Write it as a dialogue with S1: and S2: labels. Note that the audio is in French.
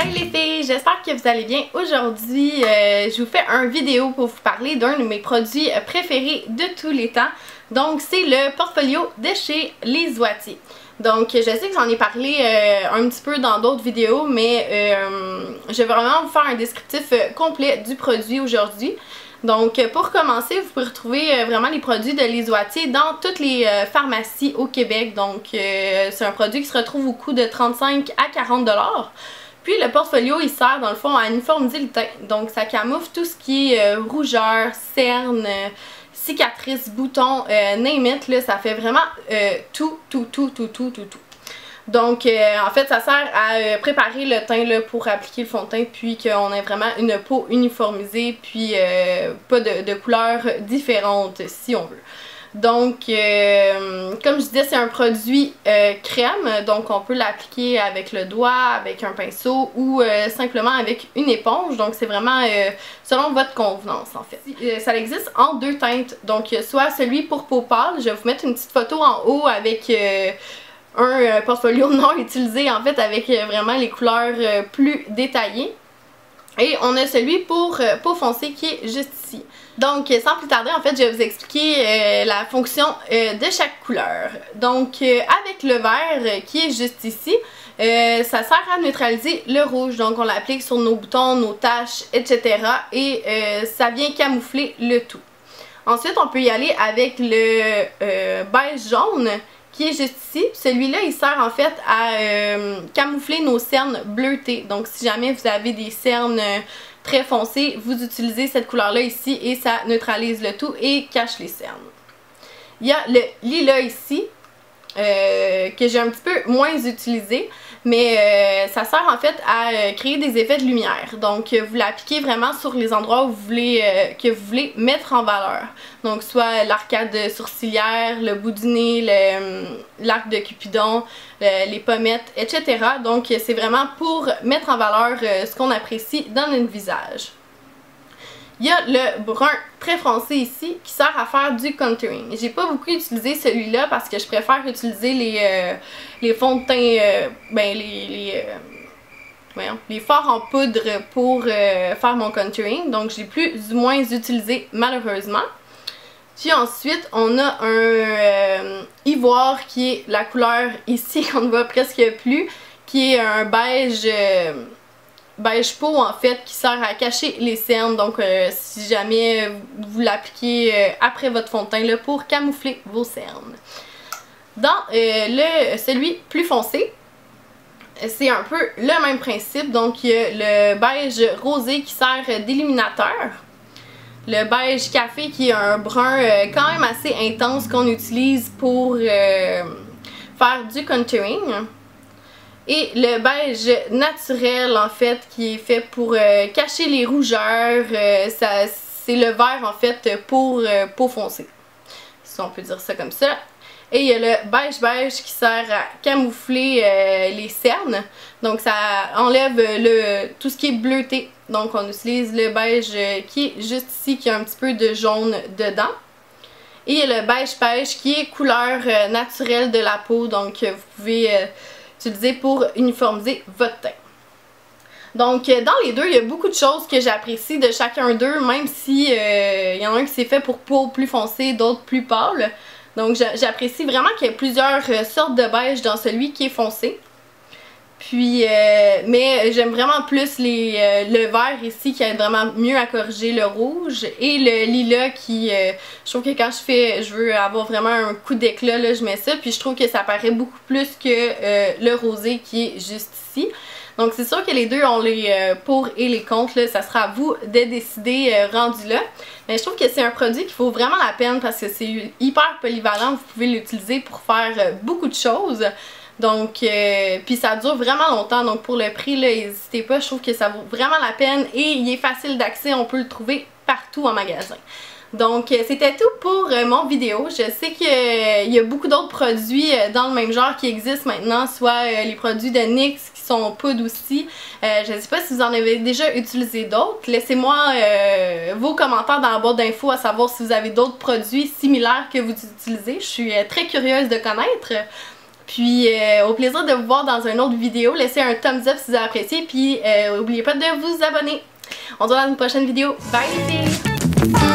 S1: Salut les filles, j'espère que vous allez bien. Aujourd'hui, je vous fais une vidéo pour vous parler d'un de mes produits préférés de tous les temps. Donc, c'est le portfolio de chez Les Oitiers. Donc, je sais que j'en ai parlé un petit peu dans d'autres vidéos, mais je vais vraiment vous faire un descriptif complet du produit aujourd'hui. Donc, pour commencer, vous pouvez retrouver vraiment les produits de Les Oitiers dans toutes les pharmacies au Québec. Donc, c'est un produit qui se retrouve au coût de 35 à 40 $. Puis, le portfolio, il sert dans le fond à uniformiser le teint. Donc, ça camoufle tout ce qui est rougeur, cernes, cicatrices, boutons, name it, là, ça fait vraiment tout. Donc, en fait, ça sert à préparer le teint là, pour appliquer le fond de teint, puis qu'on ait vraiment une peau uniformisée, puis pas de couleurs différentes, si on veut. Donc, comme je disais, c'est un produit crème, donc on peut l'appliquer avec le doigt, avec un pinceau ou simplement avec une éponge. Donc, c'est vraiment selon votre convenance, en fait. Ça existe en deux teintes, donc soit celui pour peau pâle, je vais vous mettre une petite photo en haut avec un portfolio non utilisé, en fait, avec vraiment les couleurs plus détaillées. Et on a celui pour peau foncée qui est juste ici. Donc, sans plus tarder, en fait, je vais vous expliquer la fonction de chaque couleur. Donc, avec le vert qui est juste ici, ça sert à neutraliser le rouge. Donc, on l'applique sur nos boutons, nos taches, etc. Et ça vient camoufler le tout. Ensuite, on peut y aller avec le beige jaune qui est juste ici. Celui-là, il sert en fait à camoufler nos cernes bleutées. Donc, si jamais vous avez des cernes très foncées, vous utilisez cette couleur-là ici et ça neutralise le tout et cache les cernes. Il y a le lilas ici, que j'ai un petit peu moins utilisé, mais ça sert en fait à créer des effets de lumière. Donc, vous l'appliquez vraiment sur les endroits où vous voulez, que vous voulez mettre en valeur. Donc, soit l'arcade sourcilière, le bout du nez, l'arc de Cupidon, les pommettes, etc. Donc, c'est vraiment pour mettre en valeur ce qu'on apprécie dans notre visage. Il y a le brun très foncé ici qui sert à faire du contouring. J'ai pas beaucoup utilisé celui-là parce que je préfère utiliser les fonds de teint, les fards en poudre pour faire mon contouring. Donc j'ai plus ou moins utilisé malheureusement. Puis ensuite on a un ivoire qui est la couleur ici qu'on ne voit presque plus, qui est un beige beige peau en fait qui sert à cacher les cernes. Donc si jamais vous l'appliquez après votre fond de teint là, pour camoufler vos cernes. Dans celui plus foncé, c'est un peu le même principe. Donc il y a le beige rosé qui sert d'illuminateur, le beige café qui est un brun quand même assez intense qu'on utilise pour faire du contouring. Et le beige naturel en fait qui est fait pour cacher les rougeurs, c'est le vert en fait pour peau foncée, si on peut dire ça comme ça. Et il y a le beige qui sert à camoufler les cernes, donc ça enlève tout ce qui est bleuté. Donc on utilise le beige qui est juste ici, qui a un petit peu de jaune dedans. Et il y a le beige pêche qui est couleur naturelle de la peau, donc vous pouvez utiliser pour uniformiser votre teint. Donc dans les deux, il y a beaucoup de choses que j'apprécie de chacun d'eux, même si il y en a un qui s'est fait pour peau plus foncée, d'autres plus pâle. Donc j'apprécie vraiment qu'il y ait plusieurs sortes de beige dans celui qui est foncé. Puis, mais j'aime vraiment plus le vert ici qui aide vraiment mieux à corriger le rouge, et le lilas qui, je trouve que quand je veux avoir vraiment un coup d'éclat, là, je mets ça, puis je trouve que ça paraît beaucoup plus que le rosé qui est juste ici. Donc c'est sûr que les deux ont les pour et les contre, là, ça sera à vous de décider rendu là. Mais je trouve que c'est un produit qui vaut vraiment la peine parce que c'est hyper polyvalent, vous pouvez l'utiliser pour faire beaucoup de choses. Donc, puis ça dure vraiment longtemps, donc pour le prix, là, n'hésitez pas, je trouve que ça vaut vraiment la peine et il est facile d'accès, on peut le trouver partout en magasin. Donc, c'était tout pour mon vidéo. Je sais qu'il y a beaucoup d'autres produits dans le même genre qui existent maintenant, soit les produits de NYX qui sont poudre aussi. Je ne sais pas si vous en avez déjà utilisé d'autres. Laissez-moi vos commentaires dans la boîte d'infos à savoir si vous avez d'autres produits similaires que vous utilisez. Je suis très curieuse de connaître. Puis au plaisir de vous voir dans une autre vidéo. Laissez un thumbs up si vous avez apprécié. Puis n'oubliez pas de vous abonner. On se voit dans une prochaine vidéo. Bye les filles!